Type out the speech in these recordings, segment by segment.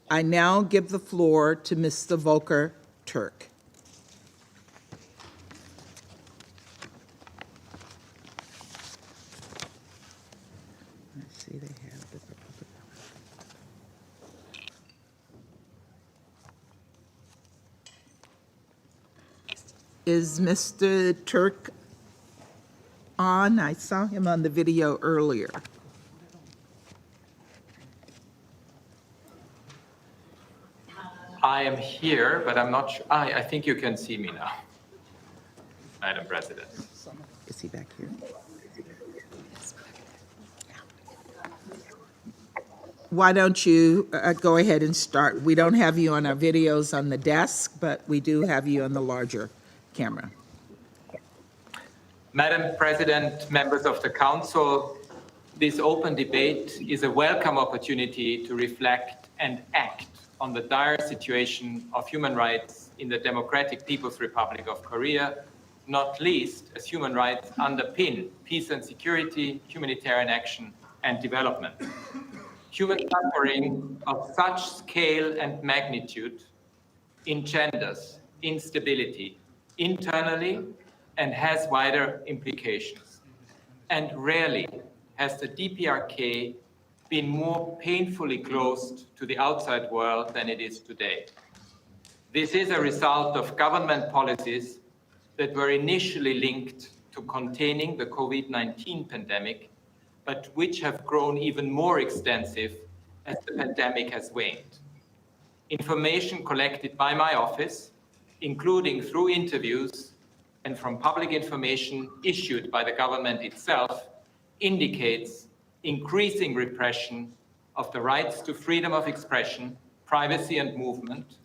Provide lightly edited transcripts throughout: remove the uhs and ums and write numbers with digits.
I now give the floor to Mr. Volker Türk. Let's see, they have the Is Mr. Türk on? I saw him on the video earlier. I am here, but I'm not sure. I think you can see me now, Madam President. Is he back here? Why don't you go ahead and start? We don't have you on our videos on the desk, but we do have you on the larger camera. Madam President, members of the Council, this open debate is a welcome opportunity to reflect and act on the dire situation of human rights in the Democratic People's Republic of Korea, not least as human rights underpin peace and security, humanitarian action, and development. Human suffering of such scale and magnitude engenders instability internally and has wider implications. And rarely has the DPRK been more painfully closed to the outside world than it is today. This is a result of government policies that were initially linked to containing the COVID-19 pandemic, but which have grown even more extensive as the pandemic has waned. Information collected by my office, including through interviews and from public information issued by the government itself, indicates increasing repression of the rights to freedom of expression, privacy and movement,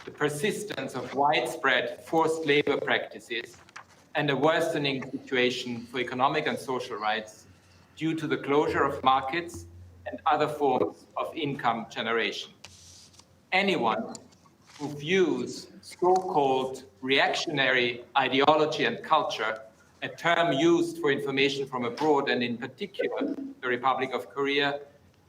the persistence of widespread forced labor practices, and a worsening situation for economic and social rights due to the closure of markets and other forms of income generation. Anyone who views so-called reactionary ideology and culture, a term used for information from abroad and in particular the Republic of Korea,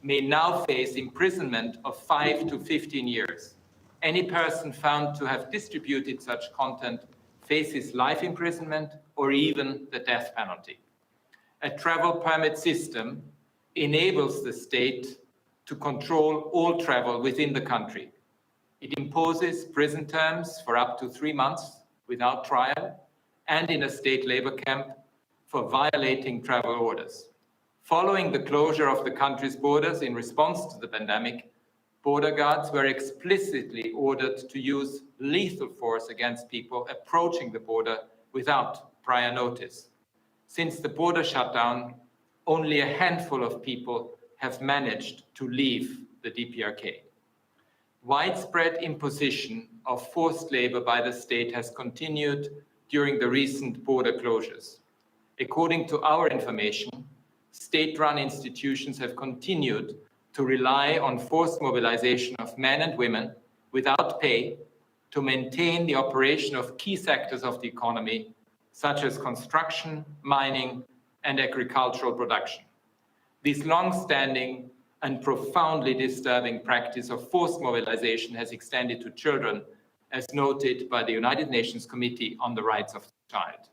may now face imprisonment of 5 to 15 years. Any person found to have distributed such content faces life imprisonment or even the death penalty. A travel permit system enables the state to control all travel within the country. It imposes prison terms for up to 3 months without trial and in a state labor camp for violating travel orders. Following the closure of the country's borders in response to the pandemic, border guards were explicitly ordered to use lethal force against people approaching the border without prior notice. Since the border shutdown, only a handful of people have managed to leave the DPRK. Widespread imposition of forced labor by the state has continued during the recent border closures. According to our information, state-run institutions have continued to rely on forced mobilization of men and women without pay to maintain the operation of key sectors of the economy, such as construction, mining, and agricultural production. This long-standing and profoundly disturbing practice of forced mobilization has extended to children, as noted by the United Nations Committee on the Rights of the Child.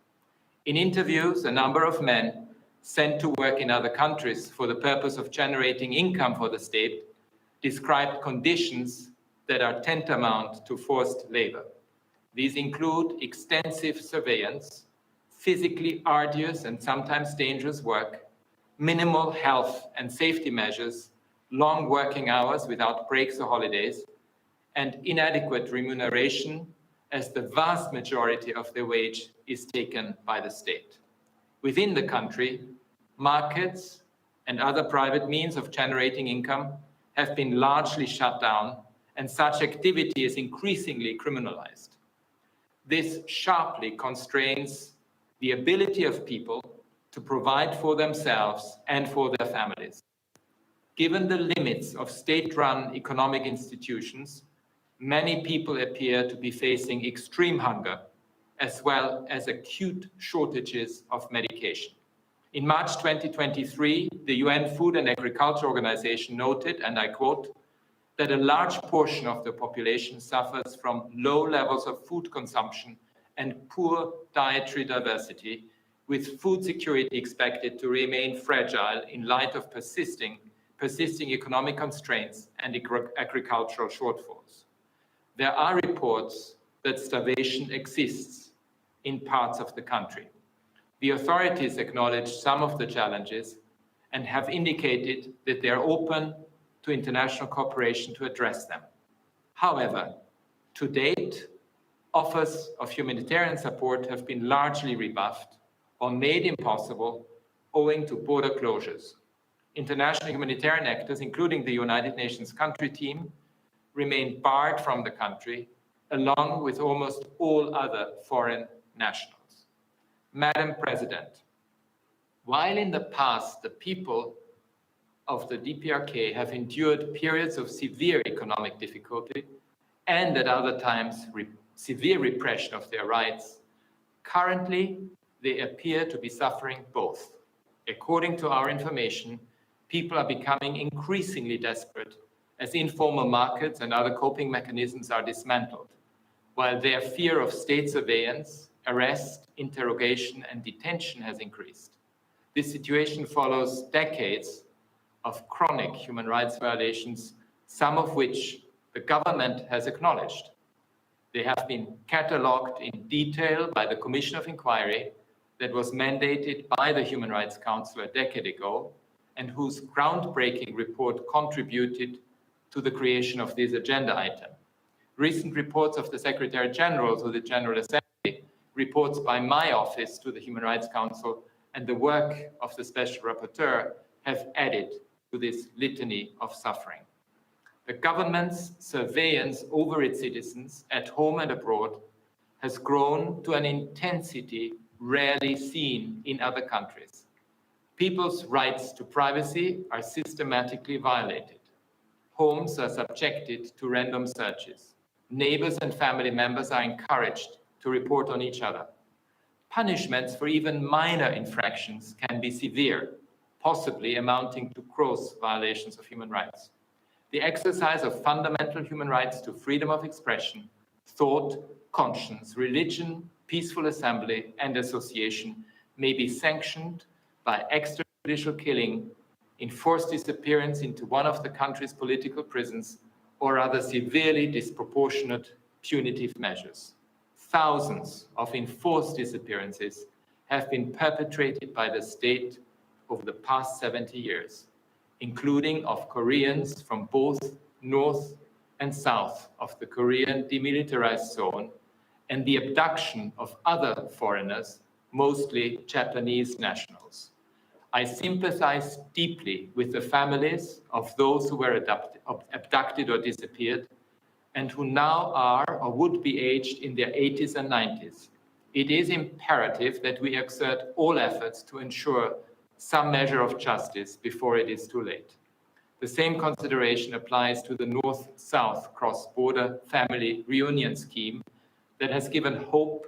In interviews, a number of men sent to work in other countries for the purpose of generating income for the state described conditions that are tantamount to forced labor. These include extensive surveillance, physically arduous and sometimes dangerous work, minimal health and safety measures, long working hours without breaks or holidays, and inadequate remuneration, as the vast majority of their wage is taken by the state. Within the country, markets and other private means of generating income have been largely shut down, and such activity is increasingly criminalized. This sharply constrains the ability of people to provide for themselves and for their families. Given the limits of state-run economic institutions, many people appear to be facing extreme hunger, as well as acute shortages of medication. In March 2023, the UN Food and Agriculture Organization noted, and I quote, that a large portion of the population suffers from low levels of food consumption and poor dietary diversity, with food security expected to remain fragile in light of persisting economic constraints and agricultural shortfalls. There are reports that starvation exists in parts of the country. The authorities acknowledge some of the challenges and have indicated that they are open to international cooperation to address them. However, to date, offers of humanitarian support have been largely rebuffed or made impossible owing to border closures. International humanitarian actors, including the United Nations country team, remain barred from the country, along with almost all other foreign nationals. Madam President, while in the past the people of the DPRK have endured periods of severe economic difficulty and at other times severe repression of their rights, currently they appear to be suffering both. According to our information, people are becoming increasingly desperate as informal markets and other coping mechanisms are dismantled, while their fear of state surveillance, arrest, interrogation, and detention has increased. This situation follows decades of chronic human rights violations, some of which the government has acknowledged. They have been catalogued in detail by the Commission of Inquiry that was mandated by the Human Rights Council a decade ago and whose groundbreaking report contributed to the creation of this agenda item. Recent reports of the Secretary General to the General Assembly, reports by my office to the Human Rights Council, and the work of the Special Rapporteur have added to this litany of suffering. The government's surveillance over its citizens at home and abroad has grown to an intensity rarely seen in other countries. People's rights to privacy are systematically violated. Homes are subjected to random searches. Neighbors and family members are encouraged to report on each other. Punishments for even minor infractions can be severe, possibly amounting to gross violations of human rights. The exercise of fundamental human rights to freedom of expression, thought, conscience, religion, peaceful assembly, and association may be sanctioned by extrajudicial killing, enforced disappearance into one of the country's political prisons, or other severely disproportionate punitive measures. Thousands of enforced disappearances have been perpetrated by the state over the past 70 years, including of Koreans from both north and south of the Korean demilitarized zone, and the abduction of other foreigners, mostly Japanese nationals. I sympathize deeply with the families of those who were abducted or disappeared, and who now are or would be aged in their 80s and 90s. It is imperative that we exert all efforts to ensure some measure of justice before it is too late. The same consideration applies to the North-South cross-border family reunion scheme that has given hope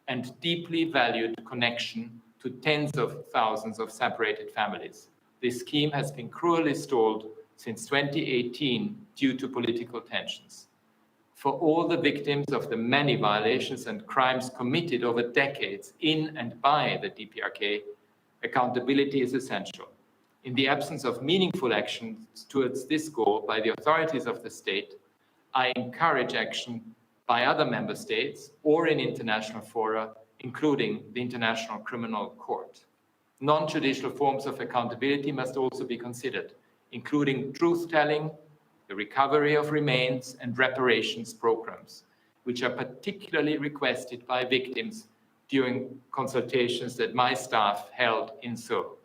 and deeply valued connection to tens of thousands of separated families. This scheme has been cruelly stalled since 2018 due to political tensions. For all the victims of the many violations and crimes committed over decades in and by the DPRK, accountability is essential. In the absence of meaningful actions towards this goal by the authorities of the state, I encourage action by other member states or in international fora, including the International Criminal Court. Non-judicial forms of accountability must also be considered, including truth-telling, the recovery of remains, and reparations programs, which are particularly requested by victims during consultations that my staff held in Seoul.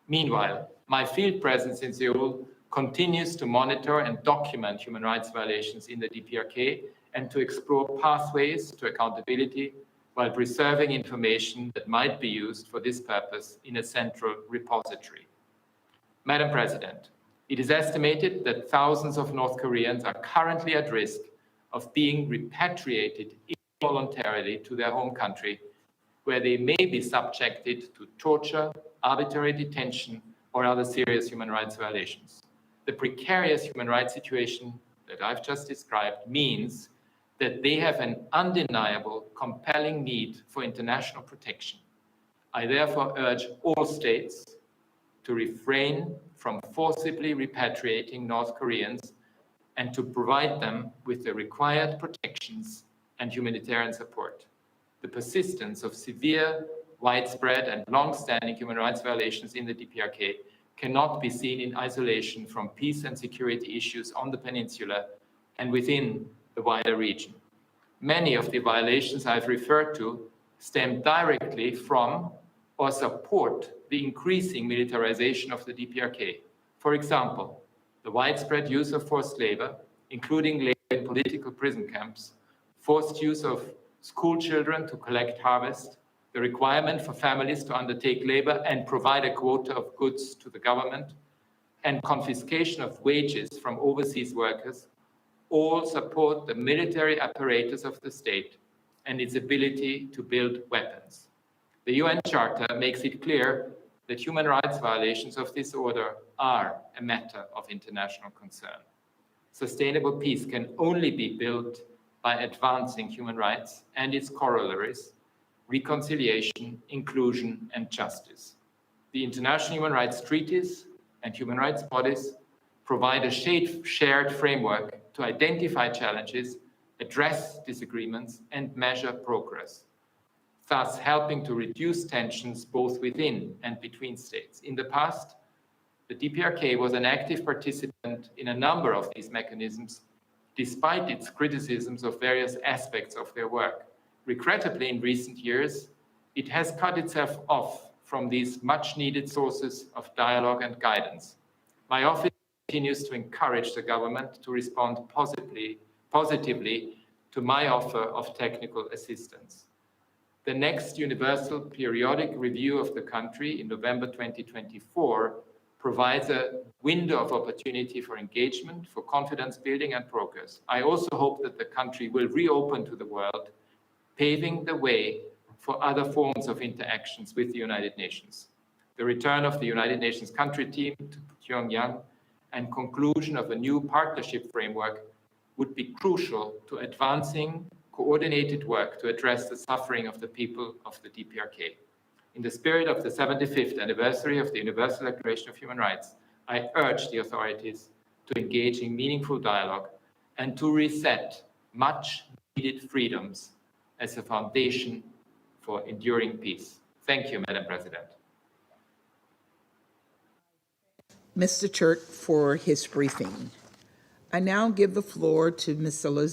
Meanwhile, my field presence in Seoul continues to monitor and document human rights violations in the DPRK and to explore pathways to accountability while preserving information that might be used for this purpose in a central repository. Madam President, it is estimated that thousands of North Koreans are currently at risk of being repatriated involuntarily to their home country, where they may be subjected to torture, arbitrary detention, or other serious human rights violations. The precarious human rights situation that I've just described means that they have an undeniable, compelling need for international protection. I therefore urge all states to refrain from forcibly repatriating North Koreans and to provide them with the required protections and humanitarian support. The persistence of severe, widespread, and long-standing human rights violations in the DPRK cannot be seen in isolation from peace and security issues on the peninsula and within the wider region. Many of the violations I've referred to stem directly from or support the increasing militarization of the DPRK. For example, the widespread use of forced labor, including labor in political prison camps, forced use of school children to collect harvest, the requirement for families to undertake labor and provide a quota of goods to the government, and confiscation of wages from overseas workers, all support the military apparatus of the state and its ability to build weapons. The UN Charter makes it clear that human rights violations of this order are a matter of international concern. Sustainable peace can only be built by advancing human rights and its corollaries, reconciliation, inclusion, and justice. The international human rights treaties and human rights bodies provide a shared framework to identify challenges, address disagreements, and measure progress, thus helping to reduce tensions both within and between states. In the past, the DPRK was an active participant in a number of these mechanisms, despite its criticisms of various aspects of their work. Regrettably, in recent years, it has cut itself off from these much-needed sources of dialogue and guidance. My office continues to encourage the government to respond positively to my offer of technical assistance. The next universal periodic review of the country in November 2024 provides a window of opportunity for engagement, for confidence building and progress. I also hope that the country will reopen to the world, paving the way for other forms of interactions with the United Nations. The return of the United Nations country team to Pyongyang and conclusion of a new partnership framework would be crucial to advancing coordinated work to address the suffering of the people of the DPRK. In the spirit of the 75th anniversary of the Universal Declaration of Human Rights, I urge the authorities to engage in meaningful dialogue and to reset much needed freedoms as a foundation for enduring peace. Thank you, Madam President. Mr. Türk for his briefing. I now give the floor to Ms. Elizabeth